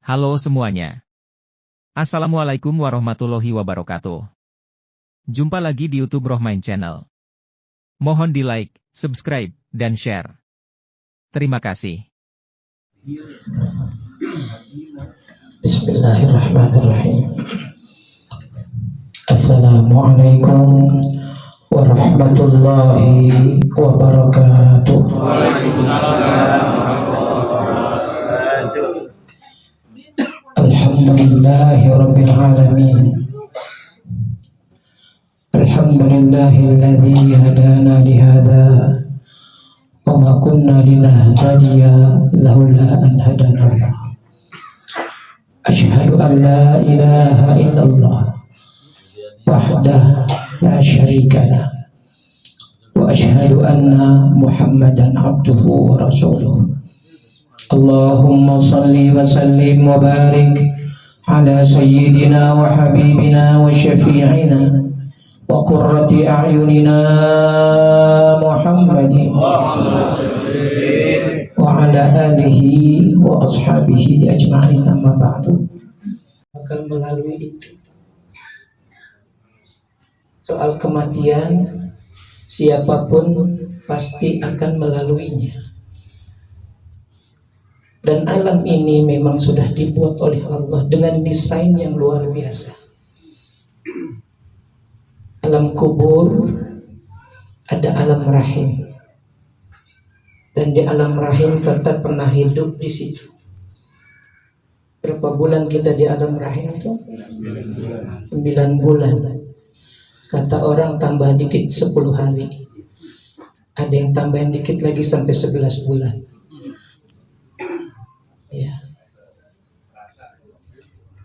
Halo semuanya. Assalamualaikum warahmatullahi wabarakatuh. Jumpa lagi di YouTube Rohmain Channel. Mohon di like, subscribe, dan share. Terima kasih. Bismillahirrahmanirrahim. Assalamualaikum warahmatullahi wabarakatuh. Alhamdulillahi rabbil alamin. Alhamdulillahilladzi hadana lihada wa ma kunna linahtadiya laula an hadana Allah. Asyhadu an la ilaha illallah wahdahu la syarika wa asyhadu anna Muhammadan abduhu wa rasuluh. Allahumma salli wa sallim wa barik ala sayyidina wa habibina wa syafi'ina wa qurrati a'yunina Muhammadin wa ala alihi wa ashabihi ajma'in, amma ba'du. Akan melalui itu soal kematian, siapapun pasti akan melaluinya. Dan alam ini memang sudah dibuat oleh Allah dengan desain yang luar biasa. Alam kubur, ada alam rahim. Dan di alam rahim kita pernah hidup di situ. Berapa bulan kita di alam rahim itu? 9 bulan. Kata orang tambah dikit 10 hari. Ada yang tambahin dikit lagi sampai 11 bulan. Ya.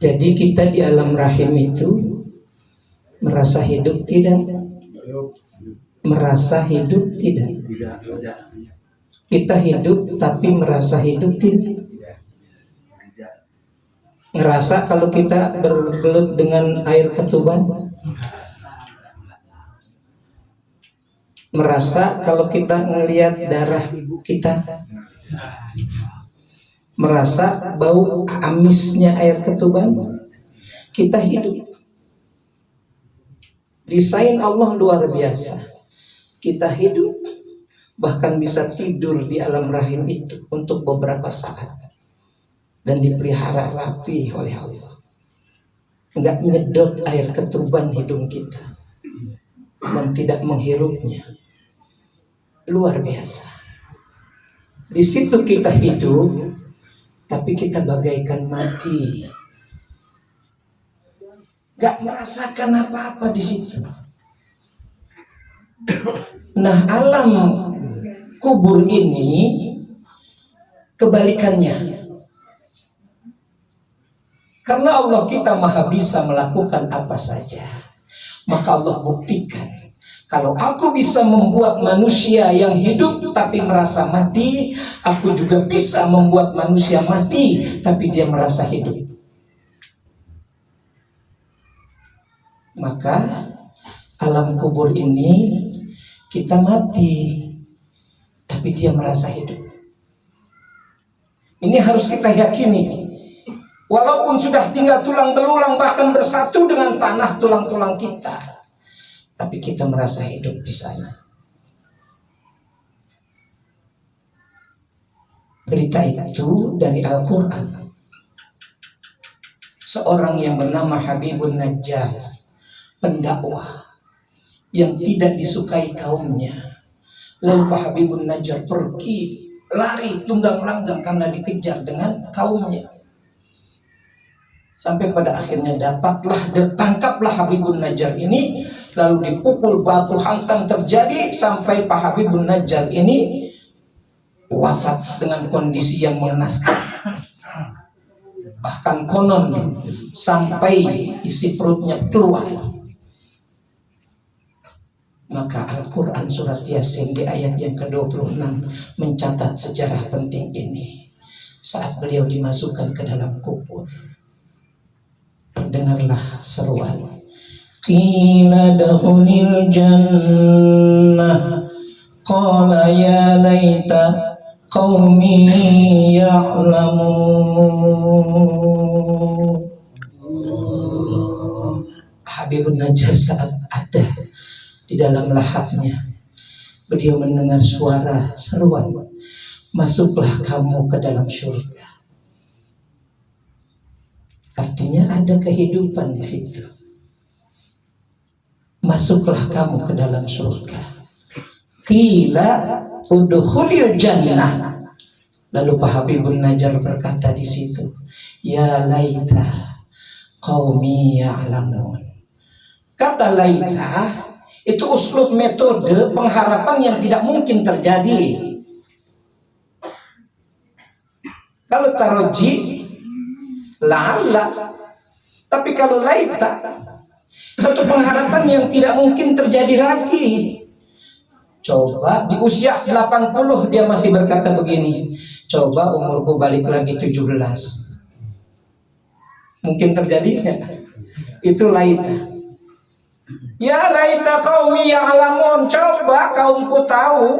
Jadi kita di alam rahim itu merasa hidup tidak? Merasa hidup tidak? Kita hidup tapi merasa hidup tidak? Ngerasa kalau kita bergelut dengan air ketuban? Merasa kalau kita ngelihat darah ibu kita? Merasa bau amisnya air ketuban? Kita hidup. Desain Allah luar biasa. Kita hidup, bahkan bisa tidur di alam rahim itu untuk beberapa saat, dan dipelihara rapi oleh Allah. Enggak nyedot air ketuban hidung kita dan tidak menghirupnya. Luar biasa. Di situ kita hidup, tapi kita bagaikan mati. Gak merasakan apa-apa di situ. Nah, alam kubur ini kebalikannya. Karena Allah kita maha bisa melakukan apa saja, maka Allah buktikan, kalau aku bisa membuat manusia yang hidup tapi merasa mati, aku juga bisa membuat manusia mati tapi dia merasa hidup. Maka alam kubur ini kita mati tapi dia merasa hidup. Ini harus kita yakini. Walaupun sudah tinggal tulang belulang, bahkan bersatu dengan tanah tulang-tulang kita, tapi kita merasa hidup di sana. Berita itu dari Al-Quran. Seorang yang bernama Habibun Najjar, pendakwah yang tidak disukai kaumnya. Lalu Pak Habibun Najjar pergi, lari tunggang-langgang karena dikejar dengan kaumnya. Sampai pada akhirnya tangkaplah Habibun Najjar ini, lalu dipukul batu hantam terjadi sampai Pak Habibun Najjar ini wafat dengan kondisi yang mengenaskan. Bahkan konon sampai isi perutnya keluar. Maka Al-Quran surat Yasin di ayat yang ke-26 mencatat sejarah penting ini. Saat beliau dimasukkan ke dalam kubur, dengarlah seruan, qila dakhulil jannah qala ya laita qaumi ya'lamun. Habibun Najjar saat ada di dalam lahatnya, beliau mendengar suara seruan, masuklah kamu ke dalam surga. Artinya ada kehidupan di situ. Masuklah kamu ke dalam surga. Qila udkhulil jannah. Lalu Pak Habibun Najjar berkata di situ, ya laita qaumi ya'lamun. Kata laita itu uslub metode pengharapan yang tidak mungkin terjadi. Kalau taroji la'alla, tapi kalau laita satu pengharapan yang tidak mungkin terjadi lagi. Coba di usia 80 dia masih berkata begini, coba umurku balik lagi 17. Mungkin terjadi kan? Itu laita. Ya laita qaumi ya'lamun, coba kaumku tahu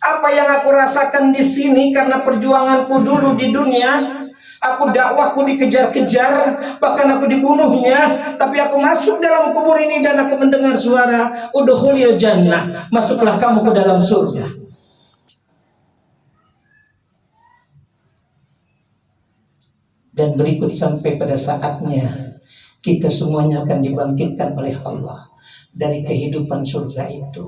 apa yang aku rasakan di sini karena perjuanganku dulu di dunia. Aku dakwahku dikejar-kejar, bahkan aku dibunuhnya, tapi aku masuk dalam kubur ini dan aku mendengar suara udkhulil jannah, masuklah kamu ke dalam surga. Dan berikut sampai pada saatnya kita semuanya akan dibangkitkan oleh Allah dari kehidupan surga itu.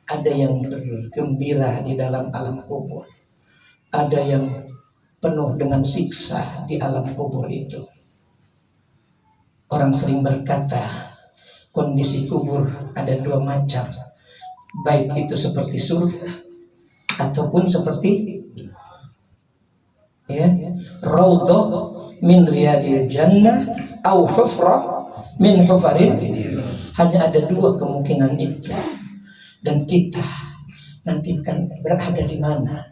Ada yang bergembira di dalam alam kubur, ada yang penuh dengan siksa di alam kubur itu. Orang sering berkata kondisi kubur ada dua macam, baik itu seperti surga ataupun seperti raudhah min riyadil jannah au hufrah min hufarin. Hanya ada dua kemungkinan itu. Dan kita nanti akan berada di mana?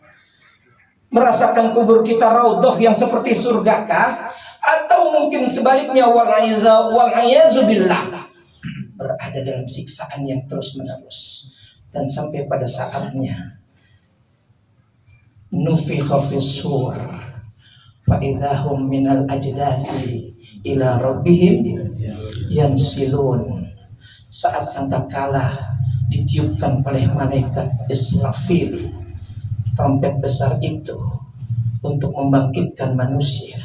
Merasakan kubur kita raudhah yang seperti surga kah? Atau mungkin sebaliknya wal'iyazubillah, berada dalam siksaan yang terus menerus. Dan sampai pada saatnya nufikha fis-sur fa idahum minal ajdasi ila rabbihim yansilun. Saat sangkakala ditiupkan oleh malaikat Israfil trompet besar itu untuk membangkitkan manusia.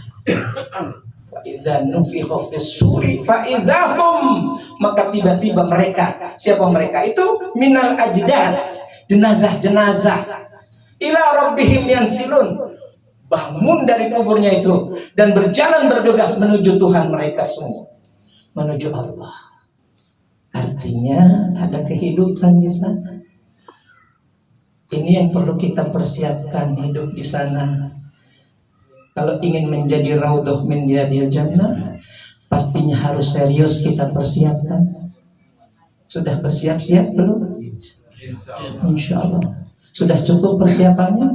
Wa idza nufikha fis-suri fa idzahum, maka tiba-tiba mereka, siapa mereka itu? Minal ajdas, jenazah-jenazah, ila rabbihim yansilun, bangun dari kuburnya itu dan berjalan bergegas menuju Tuhan mereka semua, menuju Allah. Artinya ada kehidupan di sana. Ini yang perlu kita persiapkan, hidup di sana. Kalau ingin menjadi raudhah min riyadil jannah, pastinya harus serius kita persiapkan. Sudah bersiap-siap belum? Insya Allah. Sudah cukup persiapannya?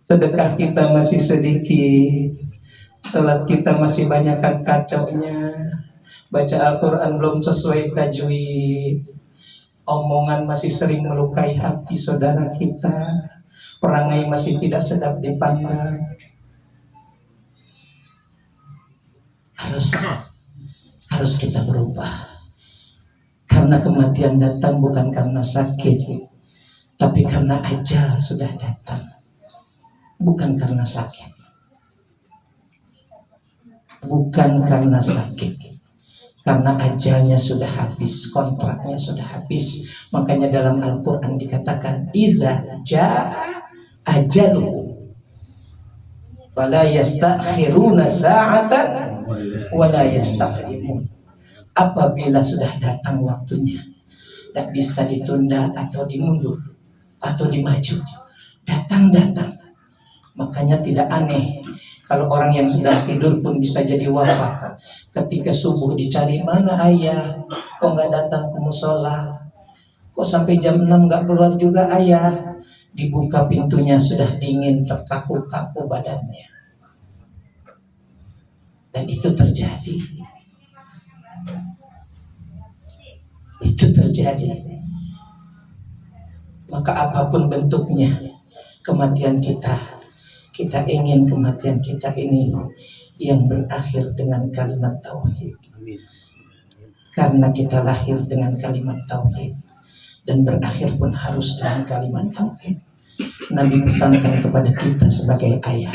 Sedekah kita masih sedikit, salat kita masih banyakkan kacaunya, baca Al-Quran belum sesuai tajwid, omongan masih sering melukai hati saudara kita, perangai masih tidak sedap dipandang. Harus kita berubah. Karena kematian datang bukan karena sakit, tapi karena ajal sudah datang. Bukan karena sakit. Bukan karena sakit, karena ajalnya sudah habis, kontraknya sudah habis. Makanya dalam Al-Quran dikatakan idza jaa ajaluhu fala yastakhiruna sa'atan wa la yastaqdimun. Apabila sudah datang waktunya, tak bisa ditunda atau dimundur atau dimaju. Datang. Makanya tidak aneh kalau orang yang sedang tidur pun bisa jadi wafat. Ketika subuh dicari, mana ayah? Kok nggak datang ke musola? Kok sampai jam 6 nggak keluar juga ayah? Dibuka pintunya sudah dingin, terkaku-kaku badannya. Dan itu terjadi. Itu terjadi. Maka apapun bentuknya kematian kita ingin kematian kita ini yang berakhir dengan kalimat tauhid. Karena kita lahir dengan kalimat tauhid dan berakhir pun harus dengan kalimat tauhid. Nabi pesankan kepada kita sebagai ayah,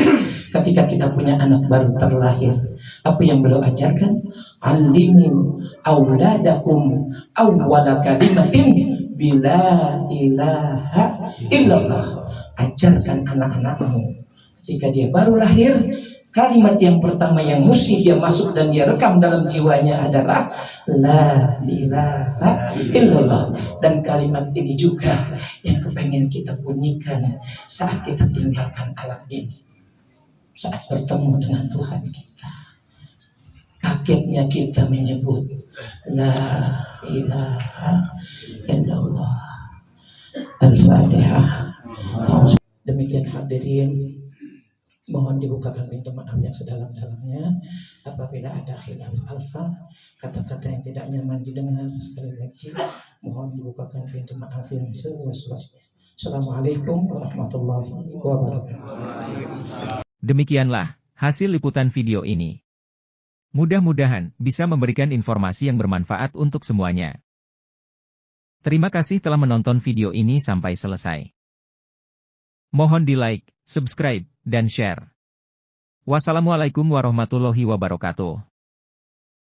ketika kita punya anak baru terlahir, apa yang beliau ajarkan? Alimu auladakum awwala kalimatin bila ilaha illallah. Ajarkan anak-anakmu ketika dia baru lahir, kalimat yang pertama yang mesti dia masuk dan dia rekam dalam jiwanya adalah la ilaha illallah. Dan kalimat ini juga yang kepengen kita bunyikan saat kita tinggalkan alam ini, saat bertemu dengan Tuhan kita. Kagetnya kita menyebut la ilaha illallah. Al-Fatihah. Demikian hadirin, mohon dibukakan pintu maaf yang sedalam-dalamnya. Apabila ada khilaf alfa, kata-kata yang tidak nyaman didengar, sekali lagi mohon dibukakan pintu maaf yang seluas-luasnya. Assalamualaikum warahmatullahi wabarakatuh. Demikianlah hasil liputan video ini. Mudah-mudahan bisa memberikan informasi yang bermanfaat untuk semuanya. Terima kasih telah menonton video ini sampai selesai. Mohon di-like, subscribe, dan share. Wassalamualaikum warahmatullahi wabarakatuh.